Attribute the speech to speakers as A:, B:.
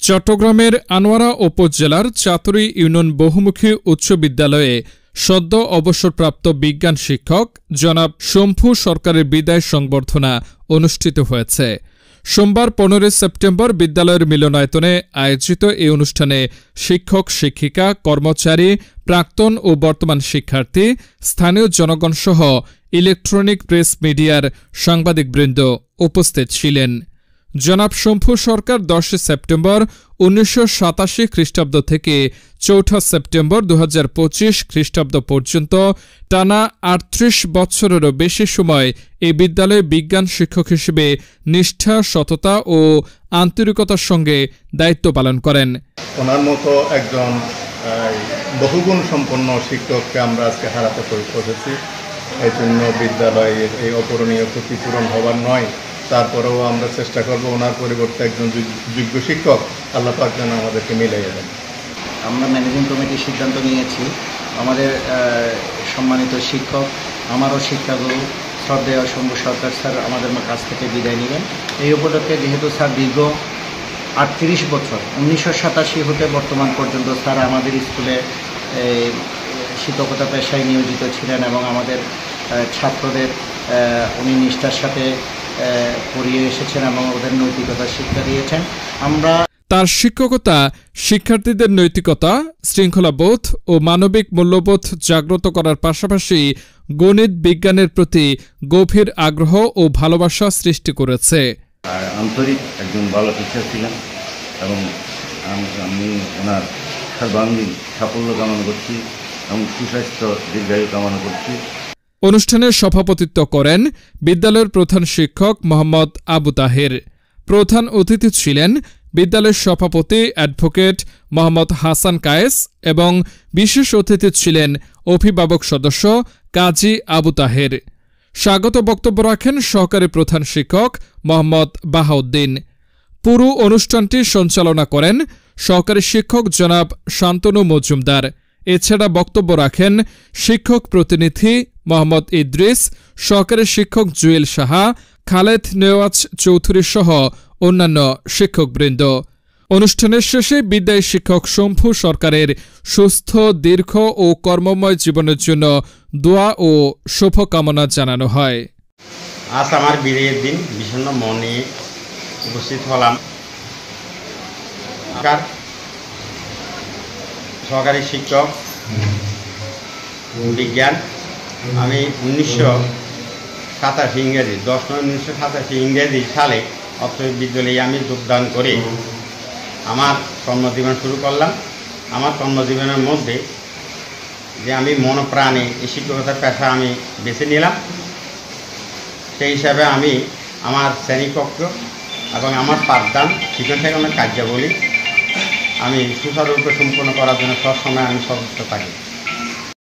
A: চট্টগ্রামের আনোয়ারা উপজেলার চাতুরী ইউনিয়ন বহুমুখী উচ্চ বিদ্যালয়ে সদ্য অবসরপ্রাপ্ত বিজ্ঞান শিক্ষক জনাব শম্ভু সরকারের বিদায় সংবর্ধনা অনুষ্ঠিত হয়েছে। সোমবার 15 সেপ্টেম্বর বিদ্যালয়ের মিলনায়তনে আয়োজিত এই অনুষ্ঠানে শিক্ষক, শিক্ষিকা, কর্মচারী, প্রাক্তন ও বর্তমান শিক্ষার্থী, স্থানীয় জনগণসহ ইলেকট্রনিক প্রেস মিডিয়ার সাংবাদিকবৃন্দ উপস্থিত ছিলেন। জনাব শম্ভু সরকার 10 সেপ্টেম্বর 1987 খ্রিস্টাব্দ থেকে 4 সেপ্টেম্বর 2025 খ্রিস্টাব্দ পর্যন্ত টানা 38 বছরেরও বেশি সময় এই বিদ্যালয়ে বিজ্ঞান শিক্ষক হিসেবে নিষ্ঠা, সততা ও আন্তরিকতার সঙ্গে দায়িত্ব পালন করেন।
B: ওনার মতো একজন বহুগুণ সম্পন্ন শিক্ষককে আমরা আজকে হারাতে পড়েছি। এই জন্য বিদ্যালয়ের এই অপূরণীয় ক্ষতিপূরণ হবার নয়, তারপরেও আমরা চেষ্টা করব ওনার পরিবর্তে একজন যোগ্য শিক্ষক আল্লাহ পাক যেন আমাদেরকে মিলিয়ে দেন।
C: আমরা ম্যানেজিং কমিটির সিদ্ধান্ত নিয়েছি আমাদের সম্মানিত শিক্ষক, আমারও শিক্ষাগুরু শ্রদ্ধেয় শম্ভু সরকার স্যার আমাদের কাছ থেকে বিদায় নেবেন। এই উপলক্ষে যেহেতু স্যার দীর্ঘ 38 বছর 1987 হতে বর্তমান পর্যন্ত স্যার আমাদের স্কুলে শিক্ষকতা পেশায় নিয়োজিত ছিলেন এবং আমাদের ছাত্রদের উনি নিষ্ঠার সাথে পড়িয়ে এসেছেন এবং ওদের নৈতিকতা শিক্ষা দিয়েছেন। আমরা
A: তার শিক্ষকতা শিক্ষার্থীদের নৈতিকতা, শৃঙ্খলাবোধ ও মানবিক মূল্যবোধ জাগ্রত করার পাশাপাশি গণিত বিজ্ঞানের প্রতি গভীর আগ্রহ ও ভালোবাসা সৃষ্টি করেছে।
D: আন্তরিক একজন ভালো শিক্ষক ছিলেন এবং আমি ওনার সর্বাঙ্গীন সাফল্য কামনা করছি এবং সুস্বাস্থ্য দীর্ঘায়ু কামনা করছি।
A: অনুষ্ঠানে সভাপতিত্ব করেন বিদ্যালয়ের প্রধান শিক্ষক মোহাম্মদ আবু তাহের। প্রধান অতিথি ছিলেন বিদ্যালয়ের সভাপতি অ্যাডভোকেট মোহাম্মদ হাসান কায়েস এবং বিশেষ অতিথি ছিলেন অভিভাবক সদস্য কাজী আবু তাহের। স্বাগত বক্তব্য রাখেন সহকারী প্রধান শিক্ষক মোহাম্মদ বাহাউদ্দিন। পুরো অনুষ্ঠানটি সঞ্চালনা করেন সহকারী শিক্ষক জনাব শান্তনু মজুমদার। এছাড়া বক্তব্য রাখেন শিক্ষক প্রতিনিধি মোহাম্মদ ইদ্রিস, সহকারী শিক্ষক জুয়েল সাহা, খালেদ নেওয়াজ চৌধুরী সহ অন্যান্য শিক্ষকবৃন্দ। অনুষ্ঠানের শেষে বিদায়ী শিক্ষক শম্ভু সরকারের সুস্থ, দীর্ঘ ও কর্মময় জীবনের জন্য দোয়া ও শুভকামনা জানানো হয়।
E: আজ আমার বিদায়ের দিন, বিষণ্ণ মনে উপস্থিত হলাম। সহকারী শিক্ষক বিজ্ঞান, আমি 1987 ইংরেজি 10/9/1987 ইংরেজি সালে অত্র বিদ্যালয়ে আমি যোগদান করে আমার কর্মজীবন শুরু করলাম। আমার কর্মজীবনের মধ্যে যে আমি মনপ্রাণে এই শিক্ষকতার পেশা আমি বেছে নিলাম, সেই হিসাবে আমি আমার শ্রেণীকক্ষ এবং আমার পাঠদান শিক্ষণ শেখানোর কার্যাবলী আমি সুচারুরূপে সম্পন্ন করার জন্য সবসময় আমি সচেষ্ট থাকি।